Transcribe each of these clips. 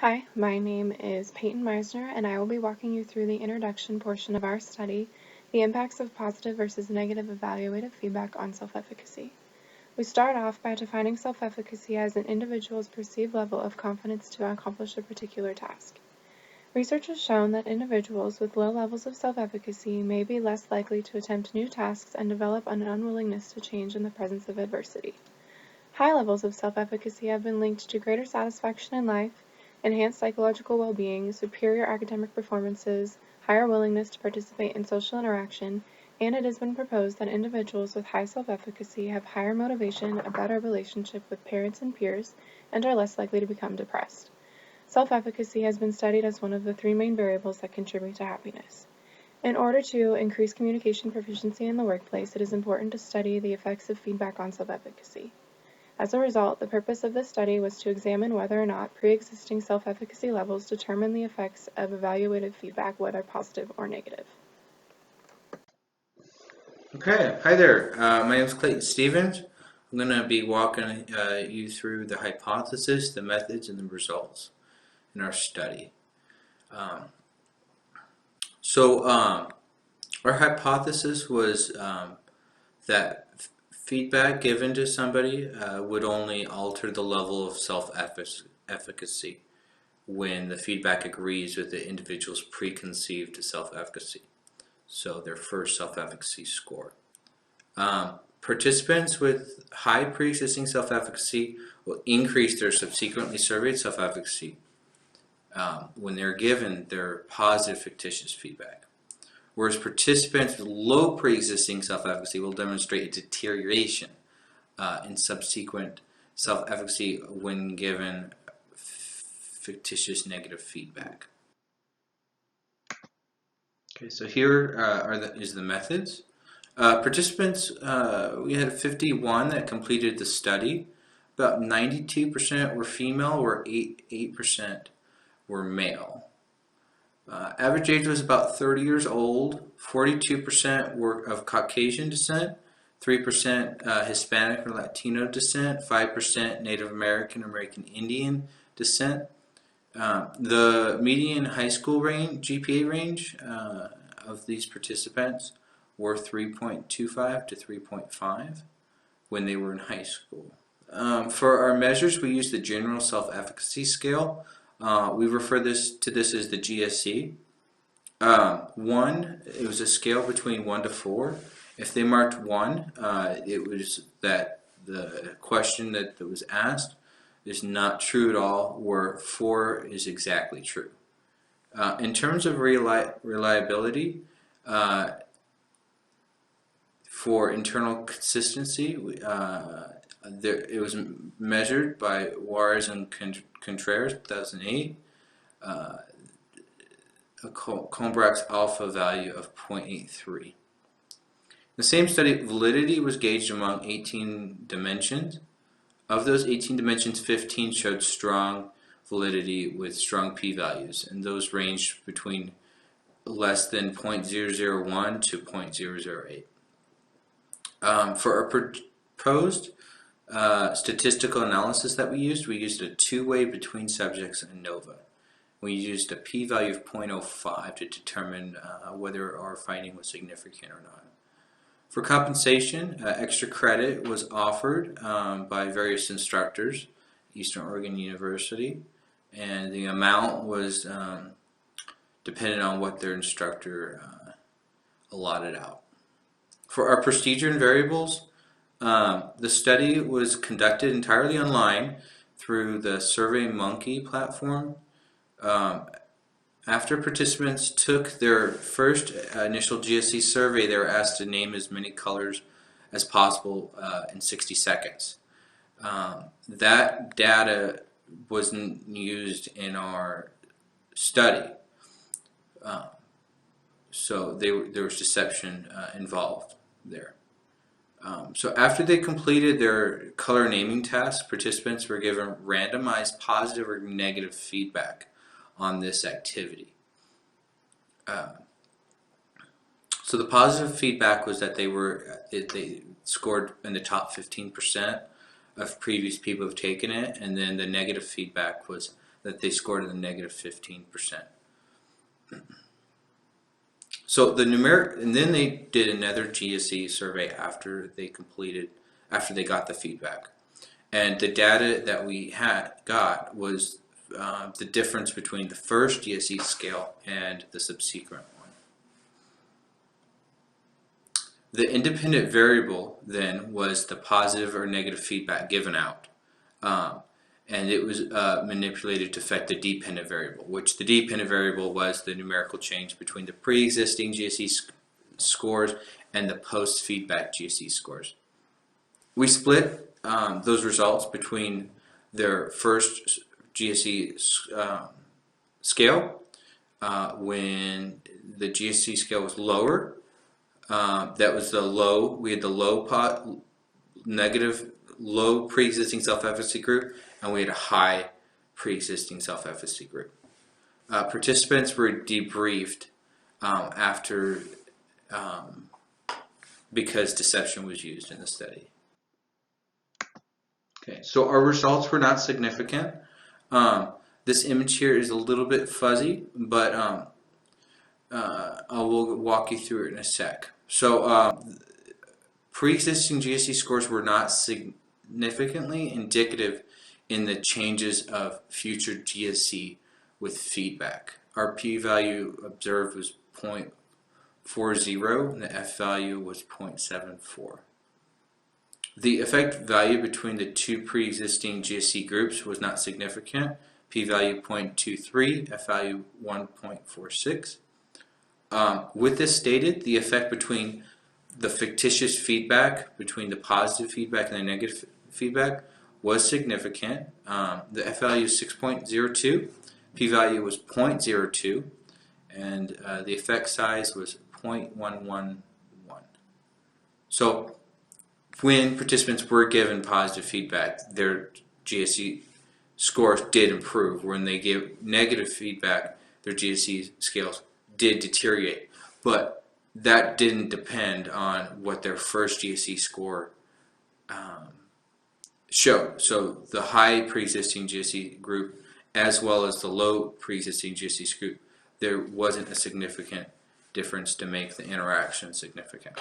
Hi, my name is Payton Meisner, and I will be walking you through the introduction portion of our study, the impacts of positive versus negative evaluative feedback on self-efficacy. We start off by defining self-efficacy as an individual's perceived level of confidence to accomplish a particular task. Research has shown that individuals with low levels of self-efficacy may be less likely to attempt new tasks and develop an unwillingness to change in the presence of adversity. High levels of self-efficacy have been linked to greater satisfaction in life, enhanced psychological well-being, superior academic performances, higher willingness to participate in social interaction, and it has been proposed that individuals with high self-efficacy have higher motivation, a better relationship with parents and peers, and are less likely to become depressed. Self-efficacy has been studied as one of the three main variables that contribute to happiness. In order to increase communication proficiency in the workplace, it is important to study the effects of feedback on self-efficacy. As a result, the purpose of this study was to examine whether or not pre-existing self-efficacy levels determine the effects of evaluative feedback, whether positive or negative. Okay, hi there. My name is Clayton Stevens. I'm going to be walking you through the hypothesis, the methods, and the results in our study. Um, our hypothesis was that feedback given to somebody would only alter the level of self-efficacy when the feedback agrees with the individual's preconceived self-efficacy, so their first self-efficacy score. Participants with high pre-existing self-efficacy will increase their subsequently surveyed self-efficacy when they're given their positive fictitious feedback. Whereas participants with low pre-existing self-efficacy will demonstrate a deterioration in subsequent self-efficacy when given fictitious negative feedback. Okay, so here is the methods. Participants, we had 51 that completed the study. About 92% were female, where 8% were male. Average age was about 30 years old. 42% were of Caucasian descent, 3% Hispanic or Latino descent, 5% Native American or American Indian descent. The median high school GPA range of these participants were 3.25 to 3.5 when they were in high school. For our measures, we use the General Self-Efficacy Scale. We refer to this as the GSE. 1, it was a scale between 1 to 4. If they marked 1, it was that the question that was asked is not true at all, where 4 is exactly true. In terms of reliability, for internal consistency, it was measured by Juarez and Contreras, 2008, a Colbrach's alpha value of 0.83. The same study, validity was gauged among 18 dimensions. Of those 18 dimensions, 15 showed strong validity with strong p-values, and those ranged between less than 0.001 to 0.008. For our proposed statistical analysis that we used a two-way between subjects and ANOVA. We used a p-value of 0.05 to determine whether our finding was significant or not. For compensation, extra credit was offered by various instructors, Eastern Oregon University, and the amount was dependent on what their instructor allotted out. For our procedure and variables, the study was conducted entirely online through the SurveyMonkey platform. After participants took their first initial GSE survey, they were asked to name as many colors as possible in 60 seconds. That data wasn't used in our study, so there was deception involved there. So after they completed their color naming test, participants were given randomized positive or negative feedback on this activity. So the positive feedback was that they scored in the top 15% of previous people who've taken it, and then the negative feedback was that they scored in the negative 15%. So the numeric, and then they did another GSE survey after they got the feedback. And the data that we got was the difference between the first GSE scale and the subsequent one. The independent variable then was the positive or negative feedback given out. And it was manipulated to affect the dependent variable, which the dependent variable was the numerical change between the pre-existing GSE scores and the post-feedback GSE scores. We split those results between their first GSE scale when the GSE scale was lower. That was the low. We had the low pre-existing self-efficacy group, and we had a high pre-existing self-efficacy group. Participants were debriefed after because deception was used in the study. Okay, so our results were not significant. This image here is a little bit fuzzy, but I will walk you through it in a sec. So pre-existing GSE scores were not significantly indicative in the changes of future GSE with feedback. Our p-value observed was 0.40 and the f-value was 0.74. The effect value between the two pre-existing GSE groups was not significant. P-value 0.23, f-value 1.46. With this stated, the effect between the fictitious feedback, between the positive feedback and the negative feedback, was significant. The f-value is 6.02, p-value was 0.02, and the effect size was 0.111. So when participants were given positive feedback, their GSE scores did improve. When they gave negative feedback, their GSE scales did deteriorate. But that didn't depend on what their first GSE score showed. So the high pre-existing GSE group, as well as the low pre-existing GSE group, there wasn't a significant difference to make the interaction significant.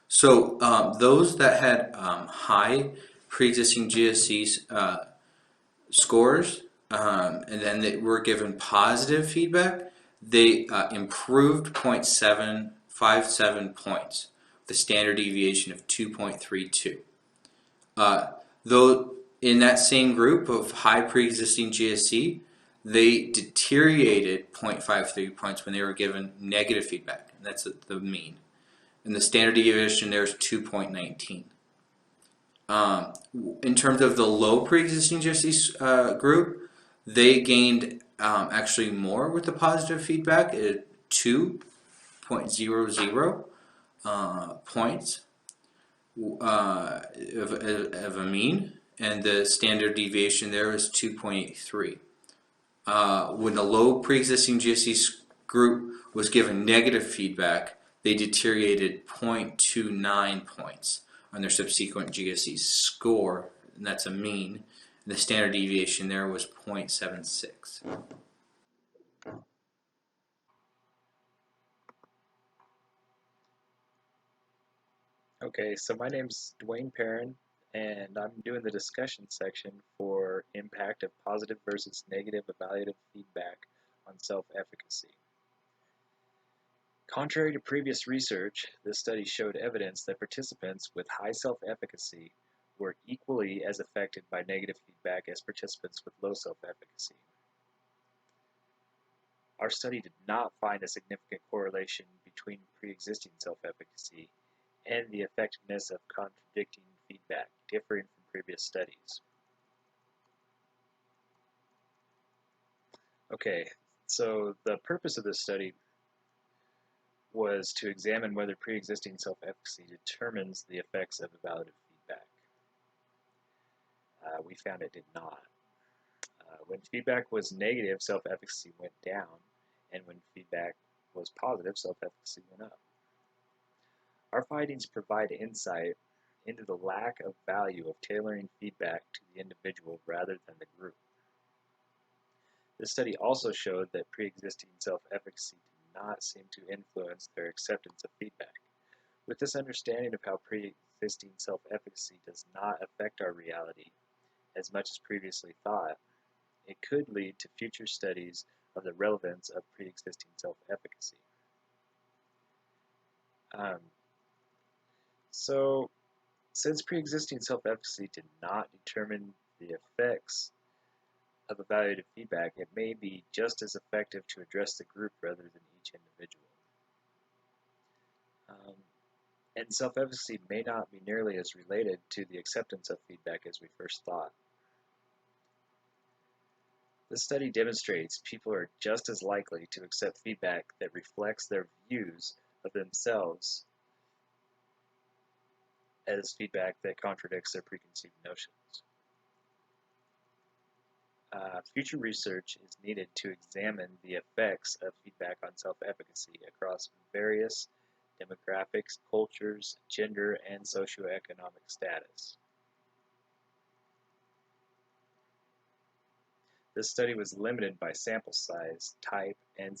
So those that had high pre-existing GSE scores and then they were given positive feedback, they improved 0.757 points, the standard deviation of 2.32. Though in that same group of high pre-existing GSE, they deteriorated 0.53 points when they were given negative feedback, and that's the mean. And the standard deviation there is 2.19. In terms of the low pre-existing GSE group, they gained actually more with the positive feedback at 2.00 points of a mean, and the standard deviation there is 2.83. When the low pre-existing GSE group was given negative feedback, they deteriorated 0.29 points on their subsequent GSE score, and that's a mean. And the standard deviation there was 0.76. Okay, so my name's Duane Perrin, and I'm doing the discussion section for impact of positive versus negative evaluative feedback on self-efficacy. Contrary to previous research, this study showed evidence that participants with high self-efficacy were equally as affected by negative feedback as participants with low self-efficacy. Our study did not find a significant correlation between pre-existing self-efficacy and the effectiveness of contradicting feedback, differing from previous studies. Okay, so the purpose of this study was to examine whether pre-existing self-efficacy determines the effects of evaluative feedback. We found it did not. When feedback was negative, self-efficacy went down, and when feedback was positive, self-efficacy went up. Our findings provide insight into the lack of value of tailoring feedback to the individual rather than the group. This study also showed that pre-existing self-efficacy did not seem to influence their acceptance of feedback. With this understanding of how pre-existing self-efficacy does not affect our reality as much as previously thought, it could lead to future studies of the relevance of pre-existing self-efficacy. So, since pre-existing self-efficacy did not determine the effects of evaluative feedback, it may be just as effective to address the group rather than each individual. And self-efficacy may not be nearly as related to the acceptance of feedback as we first thought. This study demonstrates people are just as likely to accept feedback that reflects their views of themselves as feedback that contradicts their preconceived notions. Future research is needed to examine the effects of feedback on self-efficacy across various demographics, cultures, gender, and socioeconomic status. This study was limited by sample size, type of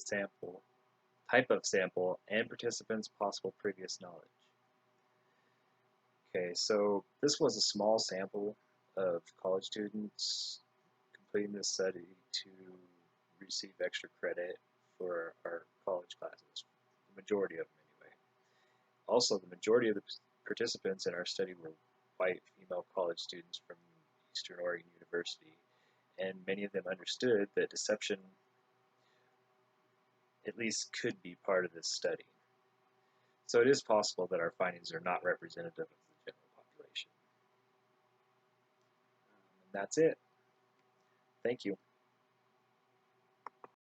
sample, and participants' possible previous knowledge. Okay, so this was a small sample of college students completing this study to receive extra credit for our college classes, the majority of them anyway. Also, the majority of the participants in our study were white female college students from Eastern Oregon University, and many of them understood that deception at least could be part of this study. So it is possible that our findings are not representative of the general population. And that's it. Thank you.